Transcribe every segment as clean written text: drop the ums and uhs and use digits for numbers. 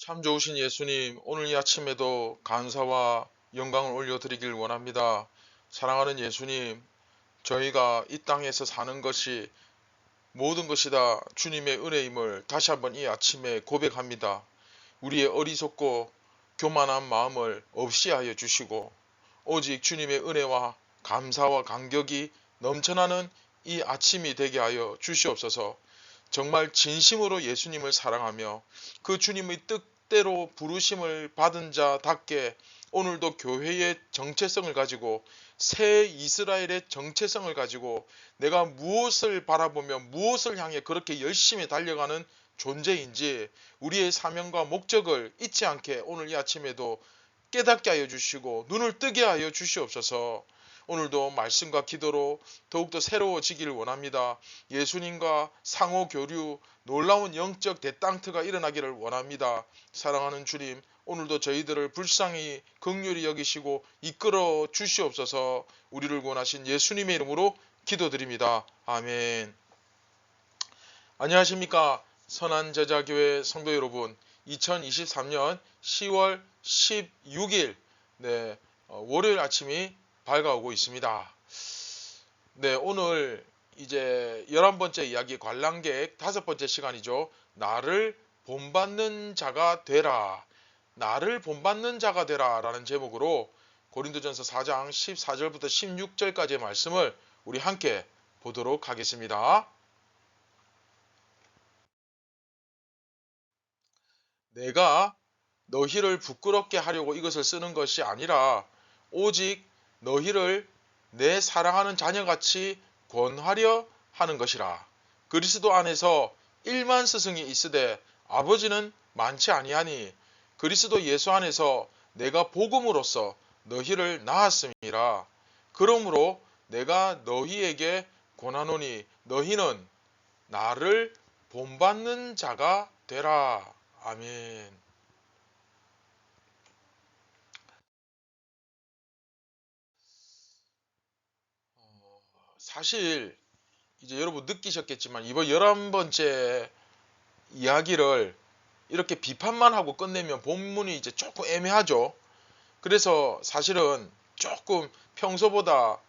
참 좋으신 예수님, 오늘 이 아침에도 감사와 영광을 올려드리길 원합니다. 사랑하는 예수님, 저희가 이 땅에서 사는 것이 모든 것이 다 주님의 은혜임을 다시 한번 이 아침에 고백합니다. 우리의 어리석고 교만한 마음을 없이 하여 주시고 오직 주님의 은혜와 감사와 감격이 넘쳐나는 이 아침이 되게 하여 주시옵소서. 정말 진심으로 예수님을 사랑하며 그 주님의 뜻대로 부르심을 받은 자답게 오늘도 교회의 정체성을 가지고 새 이스라엘의 정체성을 가지고 내가 무엇을 바라보며 무엇을 향해 그렇게 열심히 달려가는 존재인지 우리의 사명과 목적을 잊지 않게 오늘 이 아침에도 깨닫게 하여 주시고 눈을 뜨게 하여 주시옵소서. 오늘도 말씀과 기도로 더욱더 새로워지기를 원합니다. 예수님과 상호 교류, 놀라운 영적 대땅트가 일어나기를 원합니다. 사랑하는 주님, 오늘도 저희들을 불쌍히 긍휼히 여기시고 이끌어 주시옵소서. 우리를 구원하신 예수님의 이름으로 기도드립니다. 아멘. 안녕하십니까, 선한제자교회 성도 여러분. 2023년 10월 16일 월요일 아침이 밝아오고 있습니다. 네, 오늘 이제 11번째 이야기 관람객 5번째 시간이죠. 나를 본받는 자가 되라. 나를 본받는 자가 되라 라는 제목으로 고린도전서 4장 14절부터 16절까지의 말씀을 우리 함께 보도록 하겠습니다. 내가 너희를 부끄럽게 하려고 이것을 쓰는 것이 아니라 오직 너희를 내 사랑하는 자녀같이 권하려 하는 것이라. 그리스도 안에서 1만 스승이 있으되 아버지는 많지 아니하니 그리스도 예수 안에서 내가 복음으로써 너희를 낳았음이라. 그러므로 내가 너희에게 권하노니 너희는 나를 본받는 자가 되라. 아멘. 사실 이제 여러분 느끼셨겠지만 이번 11번째 이야기를 이렇게 비판만 하고 끝내면 본문이 이제 조금 애매하죠. 그래서 사실은 조금 평소보다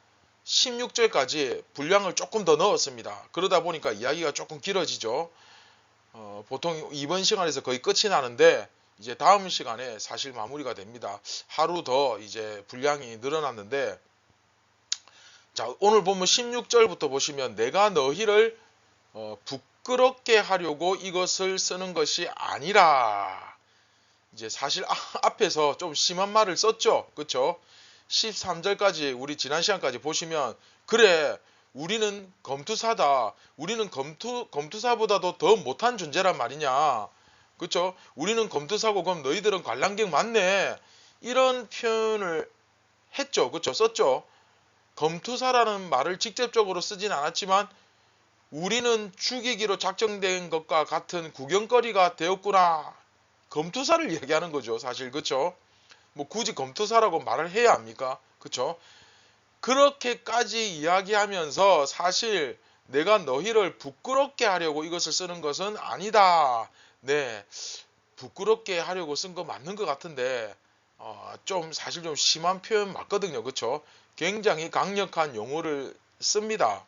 16절까지 분량을 조금 더 넣었습니다. 그러다 보니까 이야기가 조금 길어지죠. 보통 이번 시간에서 거의 끝이 나는데 이제 다음 시간에 사실 마무리가 됩니다. 하루 더 이제 분량이 늘어났는데, 자, 오늘 보면 16절부터 보시면 내가 너희를 부끄럽게 하려고 이것을 쓰는 것이 아니라, 이제 사실 앞에서 좀 심한 말을 썼죠. 그쵸? 13절까지 우리 지난 시간까지 보시면 그래, 우리는 검투사다. 우리는 검투사보다도 더 못한 존재란 말이냐. 그쵸? 우리는 검투사고 그럼 너희들은 관람객 맞네. 이런 표현을 했죠. 그쵸? 썼죠. 검투사라는 말을 직접적으로 쓰진 않았지만 우리는 죽이기로 작정된 것과 같은 구경거리가 되었구나. 검투사를 얘기하는 거죠. 사실. 그쵸? 뭐 굳이 검투사라고 말을 해야 합니까? 그쵸? 그렇게까지 이야기하면서 사실 내가 너희를 부끄럽게 하려고 이것을 쓰는 것은 아니다. 네, 부끄럽게 하려고 쓴 거 맞는 것 같은데 좀 사실 좀 심한 표현 맞거든요. 그쵸? 굉장히 강력한 용어를 씁니다.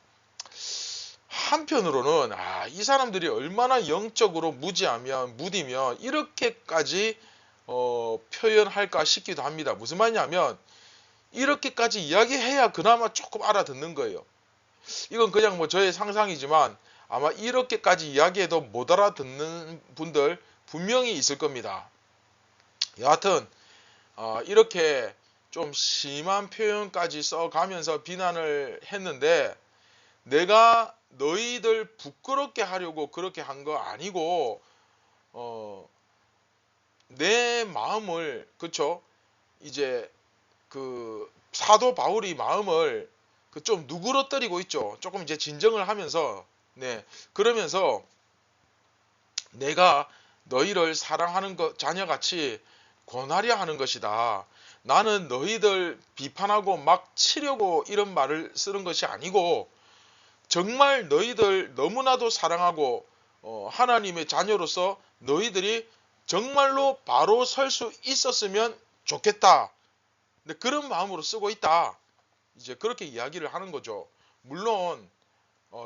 한편으로는 이 사람들이 얼마나 영적으로 무디면 이렇게까지 표현할까 싶기도 합니다. 무슨 말이냐면 이렇게까지 이야기해야 그나마 조금 알아듣는 거예요. 이건 그냥 뭐 저의 상상이지만 아마 이렇게까지 이야기해도 못 알아듣는 분들 분명히 있을 겁니다. 여하튼 이렇게 좀 심한 표현까지 써가면서 비난을 했는데, 내가 너희들 부끄럽게 하려고 그렇게 한 거 아니고 내 마음을, 그쵸? 이제 그 사도 바울이 마음을 그 좀 누그러뜨리고 있죠. 조금 이제 진정을 하면서, 네, 그러면서 내가 너희를 사랑하는 것 자녀같이 권하려 하는 것이다. 나는 너희들 비판하고 막 치려고 이런 말을 쓰는 것이 아니고 정말 너희들 너무나도 사랑하고 하나님의 자녀로서 너희들이 정말로 바로 설 수 있었으면 좋겠다. 근데 그런 마음으로 쓰고 있다. 이제 그렇게 이야기를 하는 거죠. 물론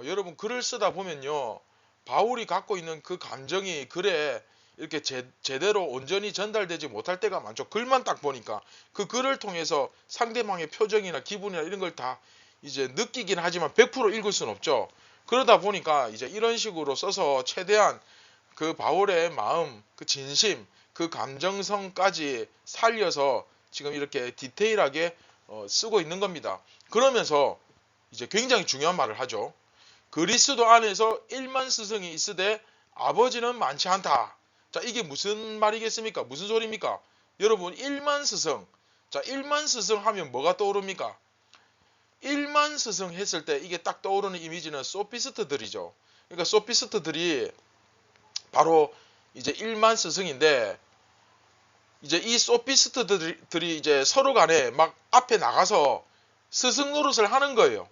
여러분 글을 쓰다 보면요. 바울이 갖고 있는 그 감정이 글에 이렇게 제대로 온전히 전달되지 못할 때가 많죠. 글만 딱 보니까 그 글을 통해서 상대방의 표정이나 기분이나 이런 걸 다 이제 느끼긴 하지만 100% 읽을 수는 없죠. 그러다 보니까 이제 이런 식으로 써서 최대한 그 바울의 마음, 그 진심, 그 감정성까지 살려서 지금 이렇게 디테일하게 쓰고 있는 겁니다. 그러면서 이제 굉장히 중요한 말을 하죠. 그리스도 안에서 1만 스승이 있으되 아버지는 많지 않다. 자, 이게 무슨 말이겠습니까? 무슨 소리입니까? 여러분 1만 스승. 자, 1만 스승 하면 뭐가 떠오릅니까? 1만 스승 했을 때 이게 딱 떠오르는 이미지는 소피스트들이죠. 그러니까 소피스트들이 바로 이제 1만 스승인데 이제 이 소피스트들이 이제 서로 간에 막 앞에 나가서 스승 노릇을 하는 거예요.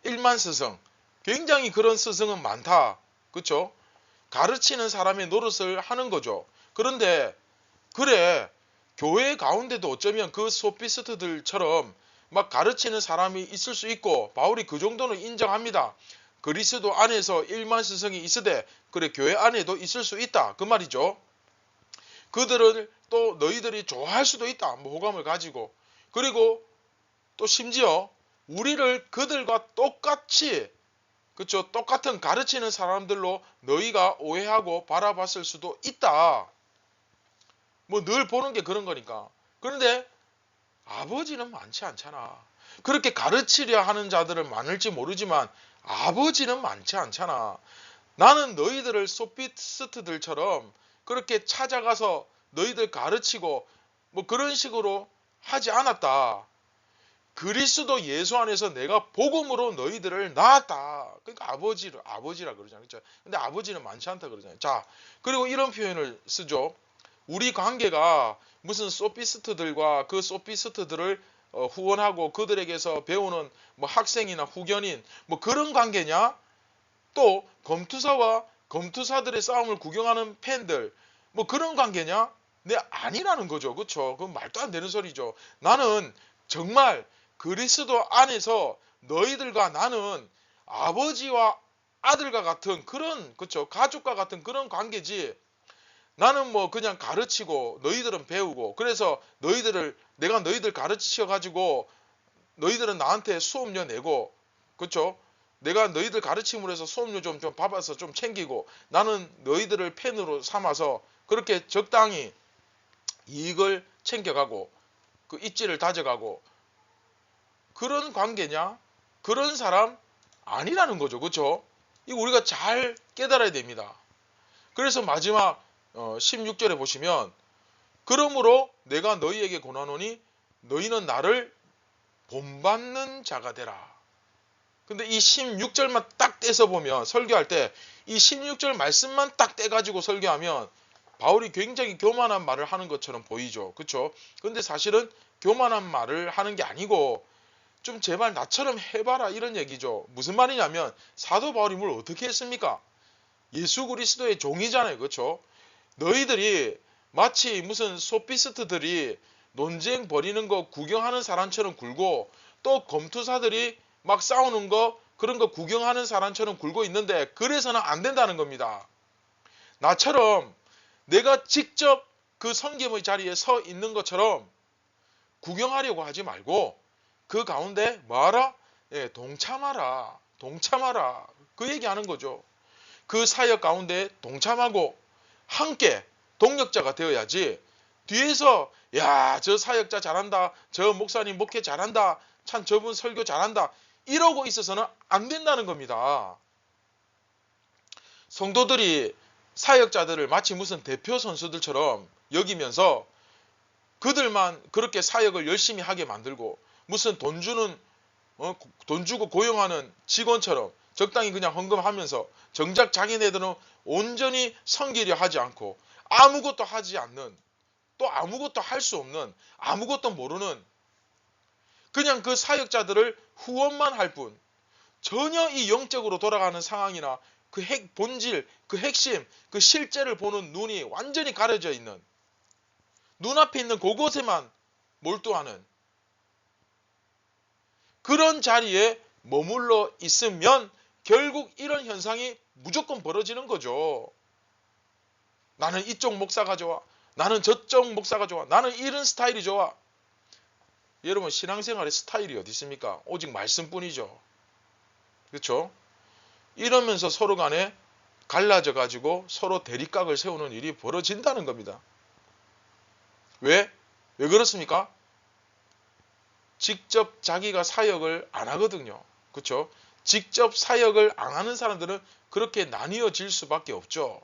1만 스승. 굉장히 그런 스승은 많다. 그쵸? 가르치는 사람의 노릇을 하는 거죠. 그런데 그래 교회 가운데도 어쩌면 그 소피스트들처럼 막 가르치는 사람이 있을 수 있고 바울이 그 정도는 인정합니다. 그리스도 안에서 1만 스승이 있으되 그래 교회 안에도 있을 수 있다. 그 말이죠. 그들을 또 너희들이 좋아할 수도 있다. 뭐 호감을 가지고. 그리고 또 심지어 우리를 그들과 똑같이 그쵸 똑같은 가르치는 사람들로 너희가 오해하고 바라봤을 수도 있다. 뭐 늘 보는 게 그런 거니까. 그런데 아버지는 많지 않잖아. 그렇게 가르치려 하는 자들은 많을지 모르지만 아버지는 많지 않잖아. 나는 너희들을 소피스트들처럼 그렇게 찾아가서 너희들 가르치고 뭐 그런 식으로 하지 않았다. 그리스도 예수 안에서 내가 복음으로 너희들을 낳았다. 그러니까 아버지라 그러잖아요. 그렇죠? 근데 아버지는 많지 않다 그러잖아요. 자, 그리고 이런 표현을 쓰죠. 우리 관계가 무슨 소피스트들과 그 소피스트들을 후원하고 그들에게서 배우는 뭐 학생이나 후견인 뭐 그런 관계냐? 또 검투사와 검투사들의 싸움을 구경하는 팬들 뭐 그런 관계냐? 네, 아니라는 거죠. 그렇죠? 그건 말도 안 되는 소리죠. 나는 정말 그리스도 안에서 너희들과 나는 아버지와 아들과 같은 그런 그렇죠? 가족과 같은 그런 관계지. 나는 뭐 그냥 가르치고 너희들은 배우고 그래서 내가 너희들 가르치셔 가지고 너희들은 나한테 수업료 내고 그렇죠? 내가 너희들 가르침으로 해서 수업료 좀 받아서 좀 챙기고 나는 너희들을 팬으로 삼아서 그렇게 적당히 이익을 챙겨가고 그 입지를 다져가고 그런 관계냐? 그런 사람 아니라는 거죠. 그렇죠? 이거 우리가 잘 깨달아야 됩니다. 그래서 마지막 16절에 보시면 그러므로 내가 너희에게 권하노니 너희는 나를 본받는 자가 되라. 근데 이 16절만 딱 떼서 보면 설교할 때 이 16절 말씀만 딱 떼가지고 설교하면 바울이 굉장히 교만한 말을 하는 것처럼 보이죠. 그렇죠? 근데 사실은 교만한 말을 하는 게 아니고 좀 제발 나처럼 해봐라 이런 얘기죠. 무슨 말이냐면 사도 바울이 뭘 어떻게 했습니까? 예수 그리스도의 종이잖아요. 그렇죠? 너희들이 마치 무슨 소피스트들이 논쟁 벌이는 거 구경하는 사람처럼 굴고 또 검투사들이 막 싸우는 거 그런 거 구경하는 사람처럼 굴고 있는데 그래서는 안 된다는 겁니다. 나처럼 내가 직접 그 성김의 자리에 서 있는 것처럼 구경하려고 하지 말고 그 가운데 뭐하라? 예, 동참하라. 동참하라. 그 얘기하는 거죠. 그 사역 가운데 동참하고 함께 동력자가 되어야지 뒤에서 야, 저 사역자 잘한다. 저 목사님 목회 잘한다. 참 저분 설교 잘한다. 이러고 있어서는 안 된다는 겁니다. 성도들이 사역자들을 마치 무슨 대표 선수들처럼 여기면서 그들만 그렇게 사역을 열심히 하게 만들고 무슨 돈 주고 고용하는 직원처럼 적당히 그냥 헌금하면서 정작 자기네들은 온전히 섬기려 하지 않고 아무것도 하지 않는 또 아무것도 할 수 없는 아무것도 모르는 그냥 그 사역자들을 후원만 할 뿐 전혀 이 영적으로 돌아가는 상황이나 그 본질, 그 핵심, 그 실제를 보는 눈이 완전히 가려져 있는, 눈앞에 있는 그곳에만 몰두하는 그런 자리에 머물러 있으면 결국 이런 현상이 무조건 벌어지는 거죠. 나는 이쪽 목사가 좋아. 나는 저쪽 목사가 좋아. 나는 이런 스타일이 좋아. 여러분, 신앙생활의 스타일이 어디 있습니까? 오직 말씀뿐이죠. 그렇죠? 이러면서 서로 간에 갈라져 가지고 서로 대립각을 세우는 일이 벌어진다는 겁니다. 왜? 왜 그렇습니까? 직접 자기가 사역을 안 하거든요. 그렇죠? 직접 사역을 안 하는 사람들은 그렇게 나뉘어질 수밖에 없죠.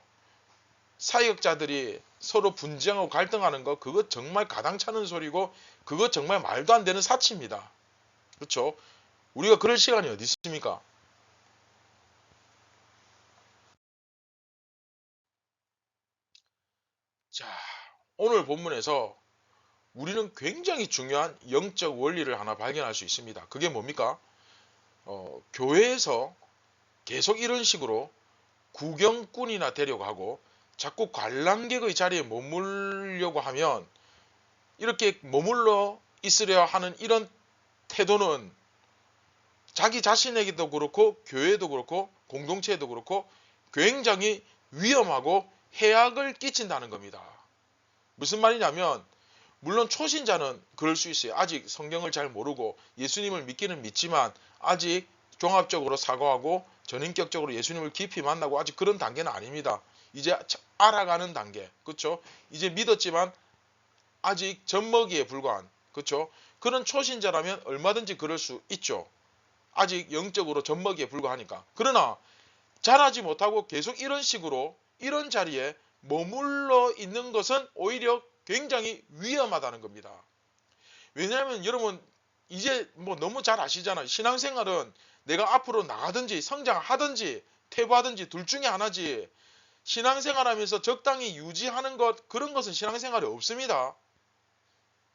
사역자들이 서로 분쟁하고 갈등하는 거, 그거 정말 가당찮은 소리고, 그거 정말 말도 안 되는 사치입니다. 그렇죠? 우리가 그럴 시간이 어디 있습니까? 자, 오늘 본문에서 우리는 굉장히 중요한 영적 원리를 하나 발견할 수 있습니다. 그게 뭡니까? 교회에서 계속 이런 식으로 구경꾼이나 되려고 하고 자꾸 관람객의 자리에 머물려고 하면, 이렇게 머물러 있으려 하는 이런 태도는 자기 자신에게도 그렇고 교회도 그렇고 공동체에도 그렇고 굉장히 위험하고 해악을 끼친다는 겁니다. 무슨 말이냐면, 물론 초신자는 그럴 수 있어요. 아직 성경을 잘 모르고 예수님을 믿기는 믿지만 아직 종합적으로 사고하고 전인격적으로 예수님을 깊이 만나고 아직 그런 단계는 아닙니다. 이제 알아가는 단계. 그렇죠? 이제 믿었지만 아직 젖먹이에 불과한, 그렇죠? 그런 초신자라면 얼마든지 그럴 수 있죠. 아직 영적으로 젖먹이에 불과하니까. 그러나 자라지 못하고 계속 이런 식으로 이런 자리에 머물러 있는 것은 오히려 굉장히 위험하다는 겁니다. 왜냐하면 여러분, 이제 뭐 너무 잘 아시잖아요. 신앙생활은 내가 앞으로 나가든지 성장하든지 퇴보하든지 둘 중에 하나지, 신앙생활하면서 적당히 유지하는 것, 그런 것은 신앙생활이 없습니다.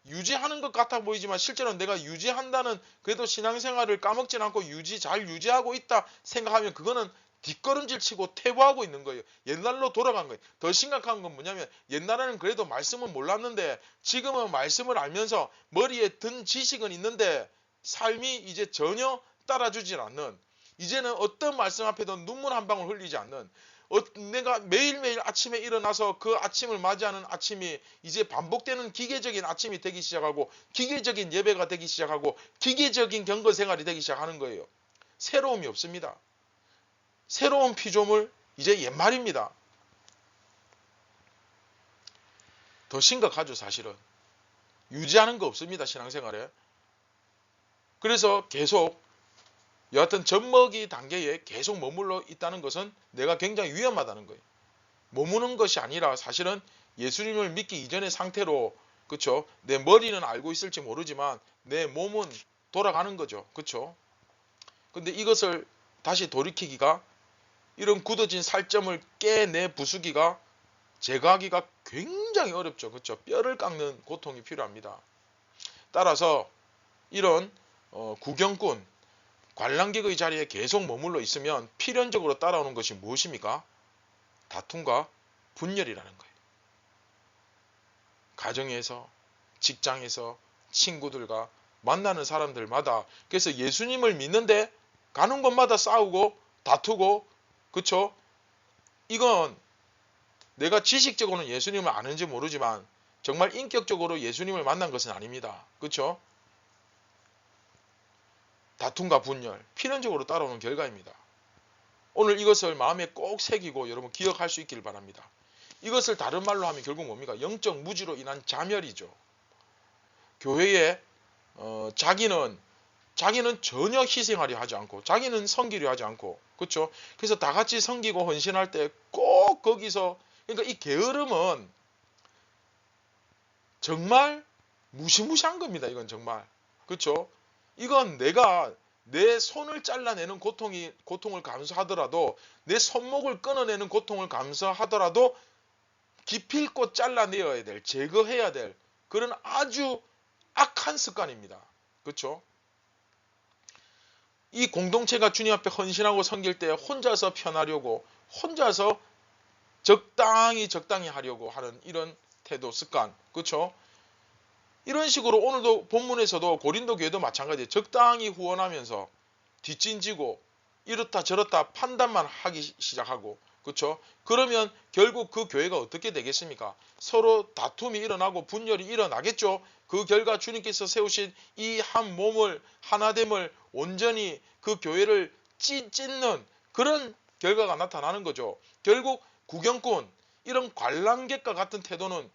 유지하는 것 같아 보이지만 실제로 내가 유지한다는, 그래도 신앙생활을 까먹지 않고 잘 유지하고 있다 생각하면 그거는 뒷걸음질 치고 퇴보하고 있는 거예요. 옛날로 돌아간 거예요. 더 심각한 건 뭐냐면, 옛날에는 그래도 말씀을 몰랐는데 지금은 말씀을 알면서 머리에 든 지식은 있는데 삶이 이제 전혀 따라주질 않는, 이제는 어떤 말씀 앞에도 눈물 한 방울 흘리지 않는, 내가 매일매일 아침에 일어나서 그 아침을 맞이하는 아침이 이제 반복되는 기계적인 아침이 되기 시작하고, 기계적인 예배가 되기 시작하고, 기계적인 경건 생활이 되기 시작하는 거예요. 새로움이 없습니다. 새로운 피조물, 이제 옛말입니다. 더 심각하죠, 사실은. 유지하는 거 없습니다, 신앙생활에. 그래서 계속 여하튼 젖먹이 단계에 계속 머물러 있다는 것은 내가 굉장히 위험하다는 거예요. 머무는 것이 아니라 사실은 예수님을 믿기 이전의 상태로, 그쵸? 내 머리는 알고 있을지 모르지만 내 몸은 돌아가는 거죠. 그쵸? 근데 이것을 다시 돌이키기가, 이런 굳어진 살점을 깨내 부수기가, 제거하기가 굉장히 어렵죠. 그쵸? 뼈를 깎는 고통이 필요합니다. 따라서 이런 구경꾼, 관람객의 자리에 계속 머물러 있으면 필연적으로 따라오는 것이 무엇입니까? 다툼과 분열이라는 거예요. 가정에서, 직장에서, 친구들과 만나는 사람들마다. 그래서 예수님을 믿는데 가는 곳마다 싸우고 다투고, 그쵸? 이건 내가 지식적으로는 예수님을 아는지 모르지만 정말 인격적으로 예수님을 만난 것은 아닙니다. 그쵸? 다툼과 분열, 필연적으로 따라오는 결과입니다. 오늘 이것을 마음에 꼭 새기고 여러분 기억할 수 있기를 바랍니다. 이것을 다른 말로 하면 결국 뭡니까? 영적 무지로 인한 자멸이죠. 교회에 자기는 전혀 희생하려 하지 않고, 자기는 섬기려 하지 않고, 그렇죠? 그래서 다 같이 섬기고 헌신할 때 꼭 거기서, 그러니까 이 게으름은 정말 무시무시한 겁니다. 이건 정말, 그렇죠? 이건 내가 내 손을 잘라내는 고통을 감수하더라도, 내 손목을 끊어내는 고통을 감수하더라도 기필코 잘라내어야 될, 제거해야 될 그런 아주 악한 습관입니다. 그렇죠? 이 공동체가 주님 앞에 헌신하고 섬길 때 혼자서 편하려고, 혼자서 적당히 하려고 하는 이런 태도, 습관, 그렇죠? 이런 식으로 오늘도 본문에서도 고린도 교회도 마찬가지예요. 적당히 후원하면서 뒷짐지고 이렇다 저렇다 판단만 하기 시작하고, 그렇죠? 그러면 결국 그 교회가 어떻게 되겠습니까? 서로 다툼이 일어나고 분열이 일어나겠죠. 그 결과 주님께서 세우신 이 한 몸을, 하나됨을 온전히 그 교회를 찢는 그런 결과가 나타나는 거죠. 결국 구경꾼, 이런 관람객과 같은 태도는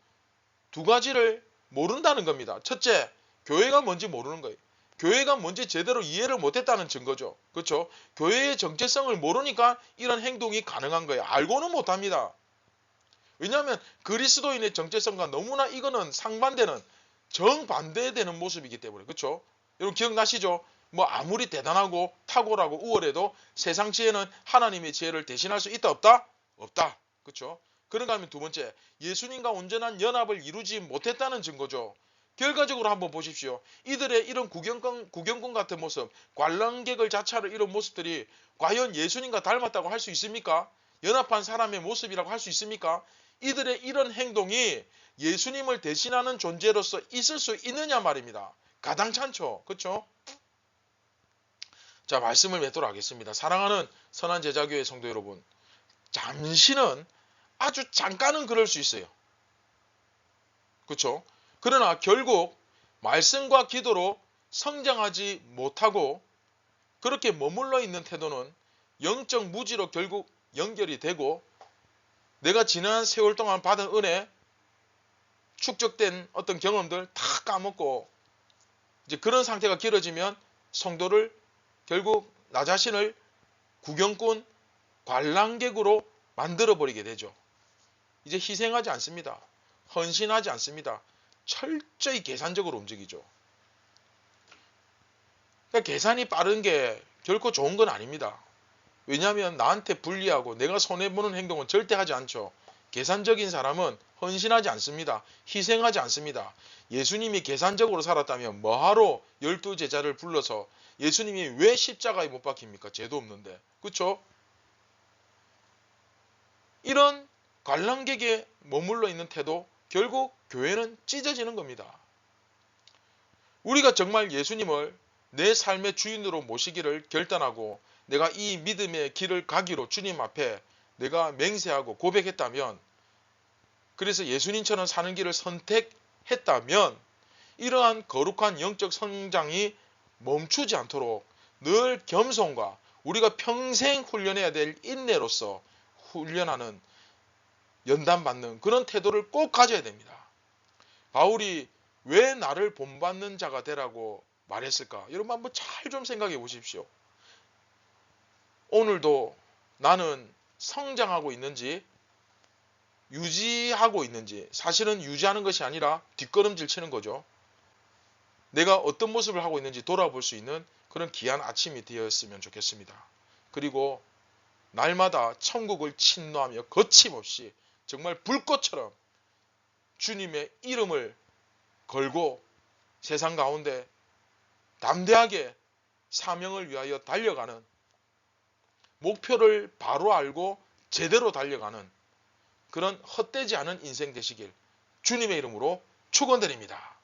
두 가지를 모른다는 겁니다. 첫째, 교회가 뭔지 모르는 거예요. 교회가 뭔지 제대로 이해를 못했다는 증거죠. 그렇죠? 교회의 정체성을 모르니까 이런 행동이 가능한 거예요. 알고는 못합니다. 왜냐하면 그리스도인의 정체성과 너무나 이거는 상반되는, 정반대되는 모습이기 때문에. 그렇죠? 여러분 기억나시죠? 뭐 아무리 대단하고 탁월하고 우월해도 세상 지혜는 하나님의 지혜를 대신할 수 있다 없다? 없다. 그렇죠? 그런가 하면 두 번째, 예수님과 온전한 연합을 이루지 못했다는 증거죠. 결과적으로 한번 보십시오. 이들의 이런 구경꾼 같은 모습, 관람객을 자처하는 이런 모습들이 과연 예수님과 닮았다고 할 수 있습니까? 연합한 사람의 모습이라고 할 수 있습니까? 이들의 이런 행동이 예수님을 대신하는 존재로서 있을 수 있느냐 말입니다. 가당찮죠. 그렇죠? 자, 말씀을 맺도록 하겠습니다. 사랑하는 선한 제자교회 성도 여러분, 잠시는, 아주 잠깐은 그럴 수 있어요. 그렇죠? 그러나 결국 말씀과 기도로 성장하지 못하고 그렇게 머물러 있는 태도는 영적 무지로 결국 연결이 되고, 내가 지난 세월 동안 받은 은혜, 축적된 어떤 경험들 다 까먹고 이제 그런 상태가 길어지면 성도를 결국 나 자신을 구경꾼, 관람객으로 만들어버리게 되죠. 이제 희생하지 않습니다. 헌신하지 않습니다. 철저히 계산적으로 움직이죠. 그러니까 계산이 빠른 게 결코 좋은 건 아닙니다. 왜냐하면 나한테 불리하고 내가 손해보는 행동은 절대 하지 않죠. 계산적인 사람은 헌신하지 않습니다. 희생하지 않습니다. 예수님이 계산적으로 살았다면 뭐하러 12제자를 불러서, 예수님이 왜 십자가에 못 박힙니까? 죄도 없는데. 그렇죠? 이런 관람객에 머물러 있는 태도, 결국 교회는 찢어지는 겁니다. 우리가 정말 예수님을 내 삶의 주인으로 모시기를 결단하고 내가 이 믿음의 길을 가기로 주님 앞에 내가 맹세하고 고백했다면, 그래서 예수님처럼 사는 길을 선택했다면 이러한 거룩한 영적 성장이 멈추지 않도록 늘 겸손과 우리가 평생 훈련해야 될 인내로서 훈련하는, 연단받는 그런 태도를 꼭 가져야 됩니다. 바울이 왜 나를 본받는 자가 되라고 말했을까? 여러분 한번 잘 좀 생각해 보십시오. 오늘도 나는 성장하고 있는지 유지하고 있는지, 사실은 유지하는 것이 아니라 뒷걸음질 치는 거죠. 내가 어떤 모습을 하고 있는지 돌아볼 수 있는 그런 귀한 아침이 되었으면 좋겠습니다. 그리고 날마다 천국을 침노하며 거침없이 정말 불꽃처럼 주님의 이름을 걸고 세상 가운데 담대하게 사명을 위하여 달려가는, 목표를 바로 알고 제대로 달려가는 그런 헛되지 않은 인생 되시길 주님의 이름으로 축원드립니다.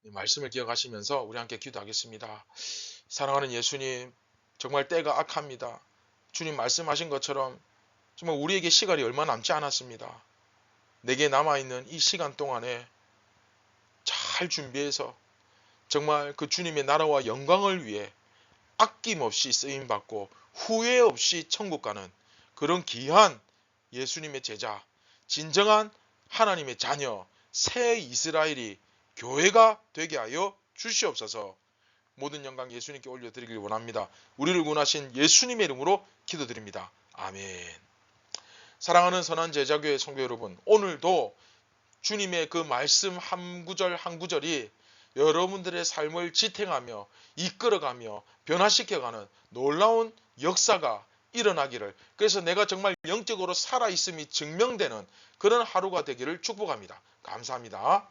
말씀을 기억하시면서 우리 함께 기도하겠습니다. 사랑하는 예수님, 정말 때가 악합니다. 주님 말씀하신 것처럼 정말 우리에게 시간이 얼마 남지 않았습니다. 내게 남아있는 이 시간 동안에 잘 준비해서 정말 그 주님의 나라와 영광을 위해 아낌없이 쓰임받고 후회 없이 천국 가는 그런 귀한 예수님의 제자, 진정한 하나님의 자녀, 새 이스라엘이 교회가 되게 하여 주시옵소서. 모든 영광 예수님께 올려드리길 원합니다. 우리를 구원하신 예수님의 이름으로 기도드립니다. 아멘. 사랑하는 선한 제자교회 성도 여러분, 오늘도 주님의 그 말씀 한 구절 한 구절이 여러분들의 삶을 지탱하며 이끌어가며 변화시켜가는 놀라운 역사가 일어나기를, 그래서 내가 정말 영적으로 살아있음이 증명되는 그런 하루가 되기를 축복합니다. 감사합니다.